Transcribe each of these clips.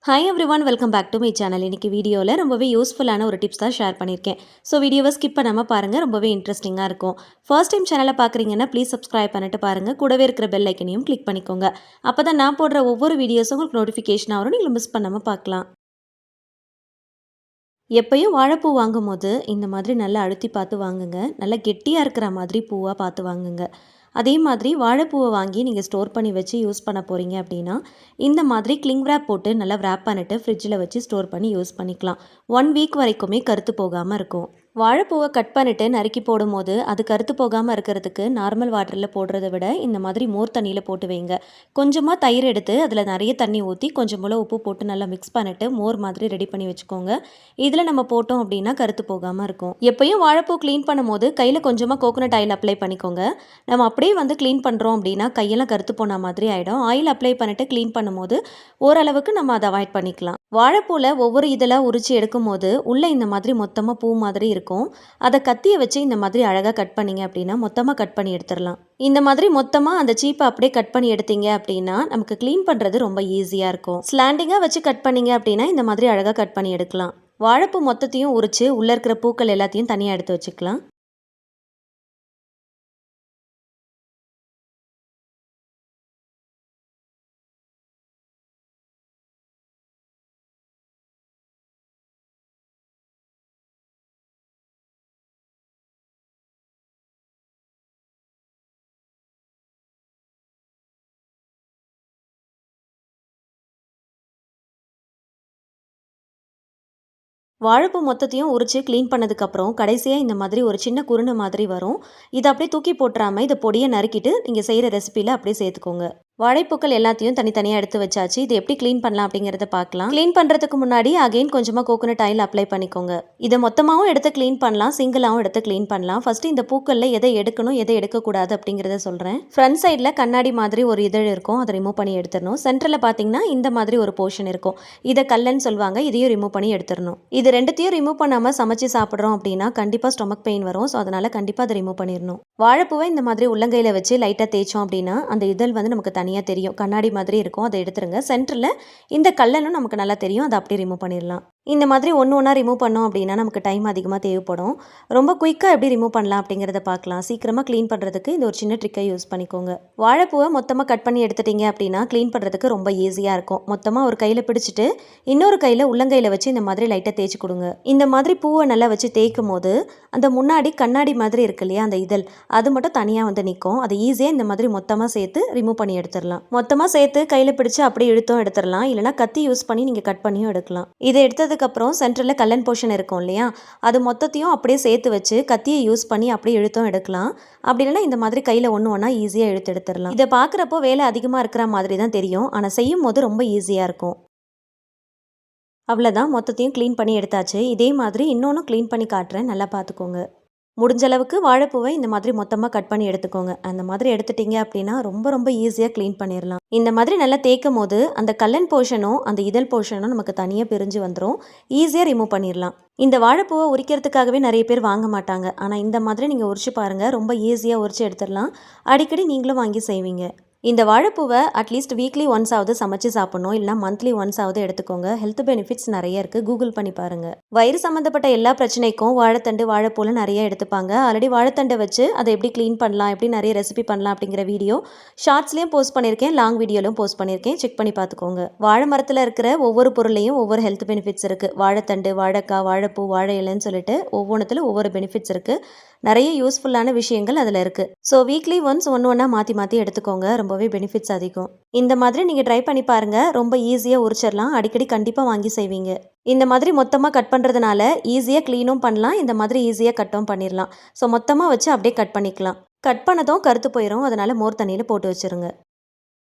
Hi everyone, welcome back to my channel. இன்றைக்கி வீடியோவில் ரொம்பவே யூஸ்ஃபுல்லான ஒரு டிப்ஸ் தான் ஷேர் பண்ணியிருக்கேன். ஸோ வீடியோவை ஸ்கிப் பண்ணாமல் பாருங்கள், ரொம்பவே இன்ட்ரெஸ்டிங்காக இருக்கும். ஃபர்ஸ்ட் டைம் சேனலை பார்க்குறீங்கன்னா ப்ளீஸ் சப்ஸ்கிரைப் பண்ணிட்டு பாருங்கள். கூடவே இருக்கிற பெல் ஐக்கனையும் கிளிக் பண்ணிக்கோங்க. அப்போ தான் நான் போடுற ஒவ்வொரு வீடியோஸும் உங்களுக்கு நோட்டிஃபிகேஷன் ஆகும், நீங்கள் மிஸ் பண்ணாமல் பார்க்கலாம். எப்பயும் வாழைப்பூ வாங்கும் போது இந்த மாதிரி நல்லா அழுத்தி பார்த்து வாங்குங்க. நல்லா கெட்டியாக இருக்கிற மாதிரி பூவாக பார்த்து வாங்குங்க. அதே மாதிரி வாழைப்பூவை வாங்கி நீங்கள் ஸ்டோர் பண்ணி வச்சு யூஸ் பண்ண போகிறீங்க அப்படின்னா இந்த மாதிரி கிளிங் ரேப் போட்டு நல்லா ரேப் பண்ணிவிட்டு ஃப்ரிட்ஜில் வச்சு ஸ்டோர் பண்ணி யூஸ் பண்ணிக்கலாம். 1 வீக் வரைக்குமே கருத்து போகாமல் இருக்கும். வாழைப்பூவை கட் பண்ணிவிட்டு நறுக்கி போடும்போது அது கருத்து போகாமல் இருக்கிறதுக்கு நார்மல் வாட்டரில் போடுறத விட இந்த மாதிரி மோர் தண்ணியில் போட்டு வைங்க. கொஞ்சமாக தயிர் எடுத்து அதில் நிறைய தண்ணி ஊற்றி கொஞ்சம் போல் உப்பு போட்டு நல்லா மிக்ஸ் பண்ணிவிட்டு மோர் மாதிரி ரெடி பண்ணி வச்சுக்கோங்க. இதில் நம்ம போட்டோம் அப்படின்னா கருத்து போகாமல் இருக்கும். எப்பயும் வாழைப்பூ க்ளீன் பண்ணும்போது கையில் கொஞ்சமாக கோகோனட் ஆயில் அப்ளை பண்ணிக்கோங்க. நம்ம அப்படியே க்ளீன் பண்ணுறோம் அப்படின்னா கையெல்லாம் கருத்து போன மாதிரி ஆகிடும். ஆயில் அப்ளை பண்ணிவிட்டு க்ளீன் பண்ணும்போது ஓரளவுக்கு நம்ம அதை அவாய்ட் பண்ணிக்கலாம். வாழைப்பூவில் ஒவ்வொரு இதெல்லாம் உரிச்சு எடுக்கும் போது உள்ளே இந்த மாதிரி மொத்தமாக பூ மாதிரி இருக்கும். அதை கத்தியை வச்சு இந்த மாதிரி அழகாக கட் பண்ணிங்க அப்படின்னா மொத்தமாக கட் பண்ணி எடுத்துடலாம். இந்த மாதிரி மொத்தமாக அந்த சீப்பை அப்படியே கட் பண்ணி எடுத்தீங்க அப்படின்னா நமக்கு க்ளீன் பண்ணுறது ரொம்ப ஈஸியாக இருக்கும். ஸ்லாண்டிங்காக வச்சு கட் பண்ணிங்க அப்படின்னா இந்த மாதிரி அழகாக கட் பண்ணி எடுக்கலாம். வாழைப்பூ மொத்தத்தையும் உரிச்சு உள்ளே இருக்கிற பூக்கள் எல்லாத்தையும் தனியாக எடுத்து வச்சுக்கலாம். வாழைப்பூ மொத்தத்தையும் உரிச்சு க்ளீன் பண்ணதுக்கப்புறம் கடைசியாக இந்த மாதிரி ஒரு சின்ன குருணை மாதிரி வரும். இதை அப்படியே தூக்கி போட்டுறாமல் இதை பொடியை நறுக்கிட்டு நீங்கள் செய்கிற ரெசிபியில் அப்படியே சேர்த்துக்கோங்க. வாழைப்பூக்கள் எல்லாத்தையும் தனித்தனியாக எடுத்து வச்சாச்சு. இது எப்படி க்ளீன் பண்ணலாம் அப்படிங்கிறத பார்க்கலாம். க்ளீன் பண்ணுறதுக்கு முன்னாடி அகைன் கொஞ்சமாக கோகோனட் ஆயில் அப்ளை பண்ணிக்கோங்க. இதை மொத்தமாகவும் எடுத்து க்ளீன் பண்ணலாம், சிங்கிளாகவும் எடுத்து க்ளீன் பண்ணலாம். ஃபஸ்ட்டு இந்த பூக்களில் எதை எடுக்கணும் எதை எடுக்கக்கூடாது அப்படிங்கிறத சொல்கிறேன். ஃப்ரண்ட் சைடில் கண்ணாடி மாதிரி ஒரு இதழ் இருக்கும், அதை ரிமூவ் பண்ணி எடுத்துடணும். சென்டரில் பார்த்தீங்கன்னா இந்த மாதிரி ஒரு போர்ஷன் இருக்கும், இதை கல்லன்னு சொல்லுவாங்க. இதையும் ரிமூவ் பண்ணி எடுத்துடணும். இது ரெண்டுத்தையும் ரிமூவ் பண்ணாமல் சமைச்சு சாப்பிட்றோம் அப்படின்னா கண்டிப்பாக ஸ்டொமக் பெயின் வரும். ஸோ அதனால் கண்டிப்பாக அதை ரிமூவ் பண்ணிடணும். வாழைப்பூவை இந்த மாதிரி உள்ளங்கையில் வச்சு லைட்டாக தேய்ச்சோம் அப்படின்னா அந்த இதழ் நமக்கு தனியாக தெரியும், கண்ணாடி மாதிரி இருக்கும். அதை எடுத்துருங்க. சென்டரில் இந்த கல்லனும் நமக்கு நல்லா தெரியும், அதை அப்படியே ரிமூவ் பண்ணிடலாம். இந்த மாதிரி ஒன்று ஒன்றா ரிமூவ் பண்ணோம் அப்படின்னா நமக்கு டைம் அதிகமாக தேவைப்படும். ரொம்ப குயிக்காக எப்படி ரிமூவ் பண்ணலாம் அப்படிங்கிறத பார்க்கலாம். சீக்கிரமாக க்ளீன் பண்ணுறதுக்கு இந்த ஒரு சின்ன ட்ரிக்கை யூஸ் பண்ணிக்கோங்க. வாழைப்பூவை மொத்தமாக கட் பண்ணி எடுத்துட்டீங்க அப்படின்னா க்ளீன் பண்ணுறதுக்கு ரொம்ப ஈஸியாக இருக்கும். மொத்தமாக ஒரு கையில் பிடிச்சிட்டு இன்னொரு கையில் உள்ளங்கையில் வச்சு இந்த மாதிரி லைட்டாக தேய்ச்சி கொடுங்க. இந்த மாதிரி பூவை நல்லா வச்சு தேய்க்கும் போது அந்த முன்னாடி கண்ணாடி மாதிரி இருக்கு இல்லையா, அந்த இதழ் அது மட்டும் தனியாக நிற்கும். அதை ஈஸியாக இந்த மாதிரி மொத்தமாக சேர்த்து ரிமூவ் பண்ணி எடுத்துடலாம். மொத்தமாக சேர்த்து கையில் பிடிச்சி அப்படியே இழுத்தும் எடுத்துடலாம், இல்லைனா கத்தி யூஸ் பண்ணி நீங்கள் கட் பண்ணியும் எடுக்கலாம். இதை எடுத்ததுக்கப்புறம் சென்டரில் கல்லன் போர்ஷன் இருக்கும் இல்லையா, அது மொத்தத்தையும் அப்படியே சேர்த்து வச்சு கத்தியை யூஸ் பண்ணி அப்படியே இழுத்தும் எடுக்கலாம். அப்படி இல்லைனா இந்த மாதிரி கையில் ஒன்று ஒன்றா ஈஸியாக இழுத்து எடுத்துடலாம். இதை பார்க்குறப்போ வேலை அதிகமாக இருக்கிற மாதிரி தான் தெரியும், ஆனால் செய்யும் போது ரொம்ப ஈஸியாக இருக்கும். அவ்வளோதான், மொத்தத்தையும் க்ளீன் பண்ணி எடுத்தாச்சு. இதே மாதிரி இன்னொன்று க்ளீன் பண்ணி காட்டுறேன், நல்லா பார்த்துக்கோங்க. முடிஞ்ச அளவுக்கு வாழைப்பூவை இந்த மாதிரி மொத்தமாக கட் பண்ணி எடுத்துக்கோங்க. அந்த மாதிரி எடுத்துட்டீங்க அப்படின்னா ரொம்ப ரொம்ப ஈஸியாக க்ளீன் பண்ணிடலாம். இந்த மாதிரி நல்லா தேய்க்கும் போது அந்த கல்லன் போர்ஷனும் அந்த இதழ் போர்ஷனும் நமக்கு தனியாக பிரிஞ்சு வந்துடும். ஈஸியாக ரிமூவ் பண்ணிடலாம். இந்த வாழைப்பூவை உரிக்கிறதுக்காகவே நிறைய பேர் வாங்க மாட்டாங்க. ஆனால் இந்த மாதிரி நீங்கள் உரிச்சு பாருங்கள், ரொம்ப ஈஸியாக உரிச்சு எடுத்துடலாம். அடிக்கடி நீங்களும் வாங்கி செய்வீங்க. இந்த வாழைப்பூவை அட்லீஸ்ட் வீக்லி ஒன்ஸ் ஆகுது சமைச்சு சாப்பிடணும், இல்லைனா மந்த்லி ஒன்ஸ் ஆகுது எடுத்துக்கோங்க. ஹெல்த் பெனிஃபிட்ஸ் நிறைய இருக்குது, கூகுள் பண்ணி பாருங்கள். வயிறு சம்மந்தப்பட்ட எல்லா பிரச்சனைக்கும் வாழைத்தண்டு வாழைப்பூவில் நிறைய எடுத்துப்பாங்க. ஆல்ரெடி வாழைத்தண்டை வச்சு அதை எப்படி க்ளீன் பண்ணலாம், எப்படி நிறைய ரெசிபி பண்ணலாம் அப்படிங்கிற வீடியோ ஷார்ட்ஸ்லேயும் போஸ்ட் பண்ணியிருக்கேன், லாங் வீடியோலையும் போஸ்ட் பண்ணியிருக்கேன், செக் பண்ணி பார்த்துக்கோங்க. வாழை மரத்தில் இருக்கிற ஒவ்வொரு பொருளையும் ஒவ்வொரு ஹெல்த் பெனிஃபிட்ஸ் இருக்குது. வாழைத்தண்டு, வாழைக்காய், வாழைப்பூ, வாழை இலைன்னு சொல்லிட்டு ஒவ்வொன்றுத்தில் ஒவ்வொரு பெனிஃபிட்ஸ் இருக்குது. நிறைய யூஸ்ஃபுல்லான விஷயங்கள் அதில் இருக்குது. ஸோ வீக்லி ஒன்ஸ் ஒன்று ஒன்றா மாற்றி எடுத்துக்கோங்க, ரொம்பவே பெனிஃபிட்ஸ் அதிகம். இந்த மாதிரி நீங்கள் ட்ரை பண்ணி பாருங்கள், ரொம்ப ஈஸியாக உரிச்சிடலாம். அடிக்கடி கண்டிப்பாக வாங்கி செய்வீங்க. இந்த மாதிரி மொத்தமாக கட் பண்ணுறதுனால ஈஸியாக க்ளீனும் பண்ணலாம், இந்த மாதிரி ஈஸியாக கட்டும் பண்ணிடலாம். ஸோ மொத்தமாக வச்சு அப்படியே கட் பண்ணிக்கலாம். கட் பண்ணதும் கருத்து போயிடும், அதனால் மோர் தண்ணியில் போட்டு வச்சுருங்க.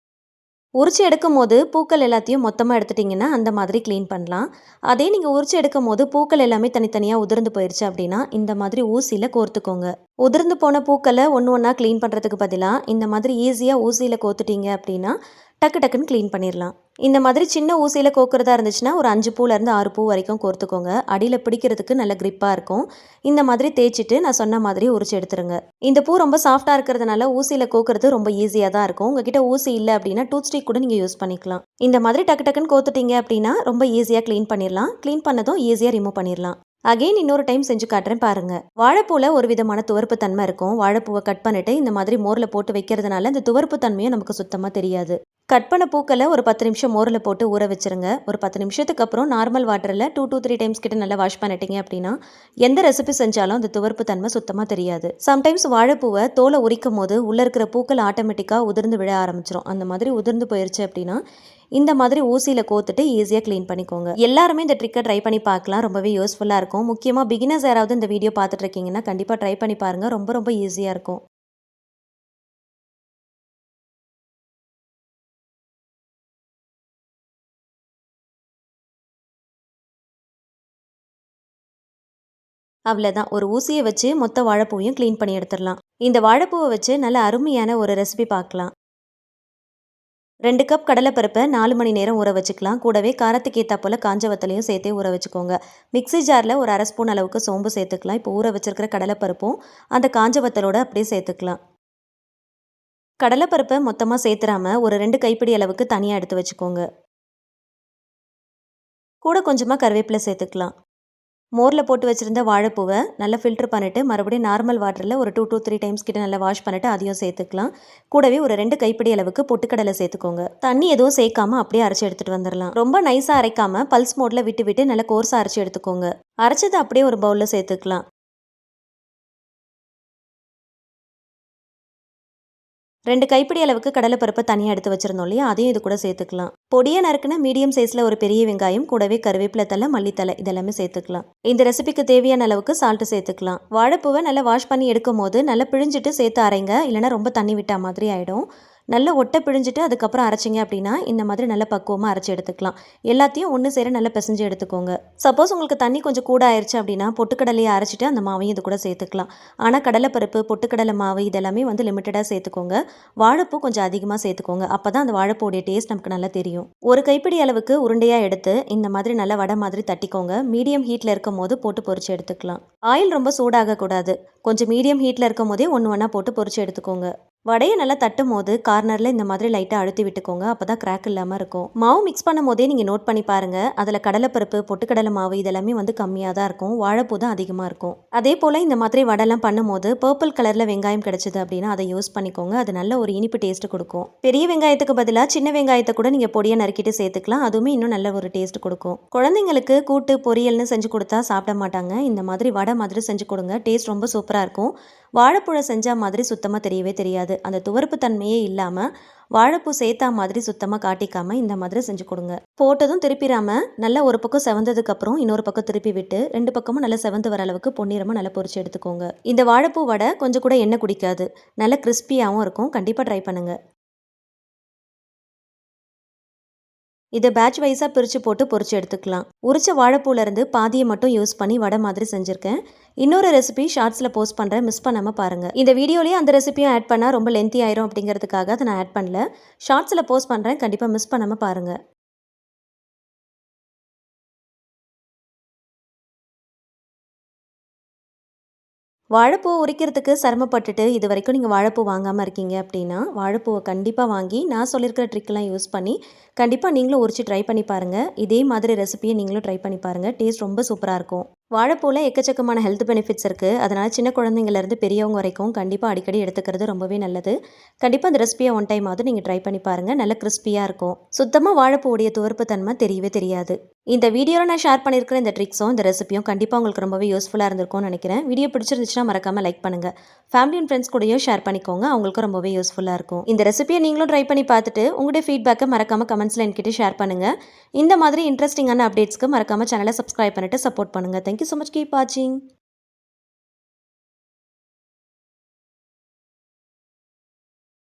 உரிச்சு எடுக்கும் போது பூக்கள் எல்லாத்தையும் மொத்தமாக எடுத்துட்டிங்கன்னா அந்த மாதிரி க்ளீன் பண்ணலாம். அதே நீங்கள் உரிச்சு எடுக்கும் போது பூக்கள் எல்லாமே தனித்தனியாக உதிர்ந்து போயிடுச்சு அப்படின்னா இந்த மாதிரி ஊசியில் கோர்த்துக்கோங்க. உதிர்ந்து போன பூக்களை ஒன்று ஒன்றா க்ளீன் பண்ணுறதுக்கு பதிலாக இந்த மாதிரி ஈஸியாக ஊசியில் கோர்த்துட்டீங்க அப்படின்னா டக்கு டக்குன்னு க்ளீன் பண்ணிடலாம். இந்த மாதிரி சின்ன ஊசியில் கோக்கிறதா இருந்துச்சுன்னா ஒரு 5 பூலேருந்து 6 பூ வரைக்கும் கோர்த்துக்கோங்க. அடியில் பிடிக்கிறதுக்கு நல்ல கிரிப்பாக இருக்கும். இந்த மாதிரி தேய்ச்சிட்டு நான் சொன்ன மாதிரி உரிச்சு எடுத்துருங்க. இந்த பூ ரொம்ப சாஃப்டாக இருக்கிறதுனால ஊசியில் கோக்கிறது ரொம்ப ஈஸியாக தான் இருக்கும். உங்ககிட்ட ஊசி இல்லை அப்படின்னா டூத் ஸ்டிக் கூட நீங்கள் யூஸ் பண்ணிக்கலாம். இந்த மாதிரி டக்கு டக்குன்னு கோத்துட்டீங்க அப்படின்னா ரொம்ப ஈஸியாக க்ளீன் பண்ணிடலாம். க்ளீன் பண்ணதும் ஈஸியாக ரிமூவ் பண்ணிடலாம். அகெயின் இன்னொரு டைம் செஞ்சு காட்டுறேன் பாருங்க. வாழைப்பூல ஒரு விதமான துவர்ப்பு தன்மை இருக்கும். வாழைப்பூவை கட் பண்ணிட்டு இந்த மாதிரி மோரில் போட்டு வைக்கிறதுனால இந்த துவர்ப்பு தன்மையும் நமக்கு சுத்தமாக தெரியாது. கட் பண்ண பூக்களை ஒரு 10 நிமிஷம் மோரில் போட்டு ஊற வச்சுருங்க. ஒரு 10 நிமிஷத்துக்கு அப்புறம் நார்மல் வாட்டரில் 2 to 3 டைம்ஸ் கிட்ட நல்லா வாஷ் பண்ணிட்டீங்க அப்படின்னா எந்த ரெசிபி செஞ்சாலும் அந்த துவர்ப்பு தன்மை சுத்தமாக தெரியாது. சம்டைம்ஸ் வாழைப்பூவை தோலை உரிக்கும் போது உள்ளே இருக்கிற பூக்கள் ஆட்டோமேட்டிக்காக உதிர்ந்து விழ ஆரம்பிச்சிடும். அந்த மாதிரி உதிர்ந்து போயிடுச்சு அப்படின்னா இந்த மாதிரி ஊசியில் கோத்துட்டு ஈஸியாக க்ளீன் பண்ணிக்கோங்க. எல்லாருமே இந்த ட்ரிக்கை ட்ரை பண்ணி பார்க்கலாம். ரொம்பவே யூஸ்ஃபுல்லாக இருக்கும். முக்கியமாக பிகினர்ஸ் யாராவது இந்த வீடியோ பார்த்துட்டு இருக்கீங்கன்னா கண்டிப்பாக ட்ரை பண்ணி பாருங்கள். ரொம்ப ரொம்ப ஈஸியாக இருக்கும். அவ்வளோதான். ஒரு ஊசியை வச்சு மொத்த வாழைப்பூவையும் க்ளீன் பண்ணி எடுத்துடலாம். இந்த வாழைப்பூவை வச்சு நல்ல அருமையான ஒரு ரெசிபி பார்க்கலாம். 2 கப் கடலைப்பருப்பை 4 மணி நேரம் ஊற வச்சுக்கலாம். கூடவே காரத்துக்கு ஏற்றா போல் காஞ்ச வத்தலையும் சேர்த்தே ஊற வச்சுக்கோங்க. மிக்ஸி ஜாரில் ஒரு 1/2 ஸ்பூன் அளவுக்கு சோம்பு சேர்த்துக்கலாம். இப்போ ஊற வச்சிருக்கிற கடலைப்பருப்பும் அந்த காஞ்ச வத்தலோட அப்படியே சேர்த்துக்கலாம். கடலைப்பருப்பை மொத்தமாக சேர்த்துறாம ஒரு 2 கைப்பிடி அளவுக்கு தனியாக எடுத்து வச்சுக்கோங்க. கூட கொஞ்சமாக கருவேப்பிலை சேர்த்துக்கலாம். மோரில் போட்டு வச்சுருந்த வாழைப்பூவை நல்லா ஃபில்டர் பண்ணிவிட்டு மறுபடியும் நார்மல் வாட்டரில் ஒரு 2 to 3 டைம்ஸ் கிட்ட நல்லா வாஷ் பண்ணிவிட்டு அதையும் சேர்த்துக்கலாம். கூடவே ஒரு 2 கைப்பிடி அளவுக்கு பொட்டுக்கடலை சேர்த்துக்கோங்க. தண்ணி எதுவும் சேர்க்காம அப்படியே அரைச்சி எடுத்துகிட்டு வந்துடலாம். ரொம்ப நைஸாக அரைக்காமல் பல்ஸ் மோடில் விட்டு விட்டு நல்லா கோர்ஸாக அரைச்சி எடுத்துக்கோங்க. அரைச்சது அப்படியே ஒரு பவுலில் சேர்த்துக்கலாம். 2 கைப்பிடி அளவுக்கு கடலைப்பருப்பை தனியாக எடுத்து வச்சிருந்தோம் இல்லையா, அதையும் இது கூட சேர்த்துக்கலாம். பொடியாக நறுக்குன மீடியம் சைஸில் ஒரு பெரிய வெங்காயம், கூடவே கருவேப்பிலை தலை, மல்லித்தலை இதெல்லாமே சேர்த்துக்கலாம். இந்த ரெசிபிக்கு தேவையான அளவுக்கு சால்ட்டு சேர்த்துக்கலாம். வாழைப்பூவை நல்லா வாஷ் பண்ணி எடுக்கும் போது நல்லா பிழிஞ்சிட்டு சேர்த்து அரைங்க, இல்லைனா ரொம்ப தண்ணி விட்டா மாதிரி ஆகிடும். நல்லா ஒட்டை பிழிஞ்சிட்டு அதுக்கப்புறம் அரைச்சிங்க அப்படின்னா இந்த மாதிரி நல்ல பக்குவமாக அரைச்சி எடுத்துக்கலாம். எல்லாத்தையும் ஒன்று சேர நல்லா பிசைஞ்சு எடுத்துக்கோங்க. சப்போஸ் உங்களுக்கு தண்ணி கொஞ்சம் கூட ஆயிடுச்சு அப்படின்னா பொட்டுக்கடலையை அரைச்சிட்டு அந்த மாவையும் இது கூட சேர்த்துக்கலாம். ஆனால் கடலைப்பருப்பு, பொட்டுக்கடலை மாவு இதெல்லாமே லிமிட்டடாக சேர்த்துக்கோங்க. வாழைப்பூ கொஞ்சம் அதிகமாக சேர்த்துக்கோங்க. அப்போ தான் அந்த வாழைப்பூடைய டேஸ்ட் நமக்கு நல்லா தெரியும். ஒரு கைப்பிடி அளவுக்கு உருண்டையாக எடுத்து இந்த மாதிரி நல்லா வடை மாதிரி தட்டிக்கோங்க. மீடியம் ஹீட்டில் இருக்கும் போது போட்டு பொரிச்சு எடுத்துக்கலாம். ஆயில் ரொம்ப சூடாகக்கூடாது. கொஞ்சம் மீடியம் ஹீட்டில் இருக்கும் போதே ஒன்று ஒன்றா போட்டு பொரிச்சு எடுத்துக்கோங்க. வடையை நல்லா தட்டும் போது கார்னரில் இந்த மாதிரி லைட்டாக அழுத்தி விட்டுக்கோங்க. அப்போ தான் கிராக் இல்லாமல் இருக்கும். மாவு மிக்ஸ் பண்ணும் போதே நீங்கள் நோட் பண்ணி பாருங்கள். அதில் கடலைப்பருப்பு, பொட்டுக்கடலை மாவு இதெல்லாமே கம்மியாக தான் இருக்கும். வாழைப்பூ தான் அதிகமாக இருக்கும். அதே போல் இந்த மாதிரி வடைலாம் பண்ணும்போது பர்பிள் கலரில் வெங்காயம் கிடச்சிது அப்படின்னா அதை யூஸ் பண்ணிக்கோங்க. அது நல்ல ஒரு இனிப்பு டேஸ்ட் கொடுக்கும். பெரிய வெங்காயத்துக்கு பதிலாக சின்ன வெங்காயத்தை கூட நீங்கள் பொடியை நறுக்கிட்டு சேர்த்துக்கலாம். அதுவுமே இன்னும் நல்ல ஒரு டேஸ்ட் கொடுக்கும். குழந்தைங்களுக்கு கூட்டு பொரியல்னு செஞ்சு கொடுத்தா சாப்பிட மாட்டாங்க. இந்த மாதிரி வடை மாதிரி செஞ்சு கொடுங்க. டேஸ்ட் ரொம்ப சூப்பராக இருக்கும். வாழைப்பூவை செஞ்ச மாதிரி சுத்தமாக தெரியவே தெரியாது. அந்த துவர்ப்பு தன்மையே இல்லாமல் வாழைப்பூ சேர்த்தா மாதிரி சுத்தமாக காட்டிக்காமல் இந்த மாதிரி செஞ்சு கொடுங்க. போட்டதும் திருப்பிடாமல் நல்லா ஒரு பக்கம் செவந்ததுக்கப்புறம் இன்னொரு பக்கம் திருப்பி விட்டு 2 பக்கமும் நல்லா செவந்து வர அளவுக்கு பொன்னிறமாக நல்லா பொரிச்சு எடுத்துக்கோங்க. இந்த வாழைப்பூ வடை கொஞ்சம் கூட எண்ணெய் குடிக்காது. நல்லா கிறிஸ்பியாகவும் இருக்கும். கண்டிப்பாக ட்ரை பண்ணுங்கள். இதை பேட்ச் வைஸாக பிரித்து போட்டு பொரிச்சு எடுத்துக்கலாம். உரிச்ச வாழைப்பூலேருந்து பாதியை மட்டும் யூஸ் பண்ணி வடை மாதிரி செஞ்சுருக்கேன். இன்னொரு ரெசிபி ஷார்ட்ஸில் போஸ்ட் பண்ணுறேன், மிஸ் பண்ணாமல் பாருங்கள். இந்த வீடியோலேயே அந்த ரெசிபியும் ஆட் பண்ணால் ரொம்ப லென்த்தி ஆயிரும் அப்படிங்கிறதுக்காக அதை நான் ஆட் பண்ணல. ஷார்ட்ஸில் போஸ்ட் பண்ணுறேன், கண்டிப்பாக மிஸ் பண்ணாமல் பாருங்கள். வாழைப்பூ உரிக்கிறதுக்கு சிரமப்பட்டுட்டு இது வரைக்கும் நீங்கள் வாழைப்பூ வாங்காமல் இருக்கீங்க அப்படின்னா வாழைப்பூவை கண்டிப்பாக வாங்கி நான் சொல்லியிருக்கிற ட்ரிக்கெலாம் யூஸ் பண்ணி கண்டிப்பாக நீங்களும் உரிச்சு ட்ரை பண்ணி பாருங்கள். இதே மாதிரி ரெசிபியை நீங்களும் ட்ரை பண்ணி பாருங்கள். டேஸ்ட் ரொம்ப சூப்பராக இருக்கும். வாழைப்பூவில் எக்கச்சக்கமான ஹெல்த் பெனிஃபிட்ஸ் இருக்குது. அதனால் சின்ன குழந்தைங்கள்லேருந்து பெரியவங்க வரைக்கும் கண்டிப்பாக அடிக்கடி எடுத்துக்கிறது ரொம்பவே நல்லது. கண்டிப்பாக அந்த ரெசிபியை ஒன் டைம் ஆகுது நீங்கள் ட்ரை பண்ணி பாருங்கள். நல்ல கிறிஸ்பியாக இருக்கும். சுத்தமாக வாழைப்பூவுடைய துவர்ப்பு தன்மை தெரியவே தெரியாது. இந்த வீடியோவில் நான் ஷேர் பண்ணியிருக்கிற இந்த ட்ரிக்ஸும் இந்த ரெசிபியும் கண்டிப்பாக உங்களுக்கு ரொம்பவே யூஸ்ஃபுல்லாக இருந்திருக்கும்னு நினைக்கிறேன். வீடியோ பிடிச்சிருந்துச்சுன்னா மறக்காமல் லைக் பண்ணுங்கள். ஃபேமிலி அண்ட் ஃப்ரெண்ட்ஸ் கூடயும் ஷேர் பண்ணிக்கோங்க. அவங்களுக்கும் ரொம்பவே யூஸ்ஃபுல்லாக இருக்கும். இந்த ரெசிபியை நீங்களும் ட்ரை பண்ணி பார்த்துட்டு உங்களுடைய ஃபீட்பேக்கை மறக்காமல் கமெண்ட்ஸில் என்கிட்ட ஷேர் பண்ணுங்கள். இந்த மாதிரி இன்ட்ரெஸ்டிங்கான அப்டேட்ஸ்க்கு மறக்காமல் சேனலை சப்ஸ்கிரைப் பண்ணிட்டு சப்போர்ட் பண்ணுங்கள். Thank you so much. கீப் வாட்சிங்.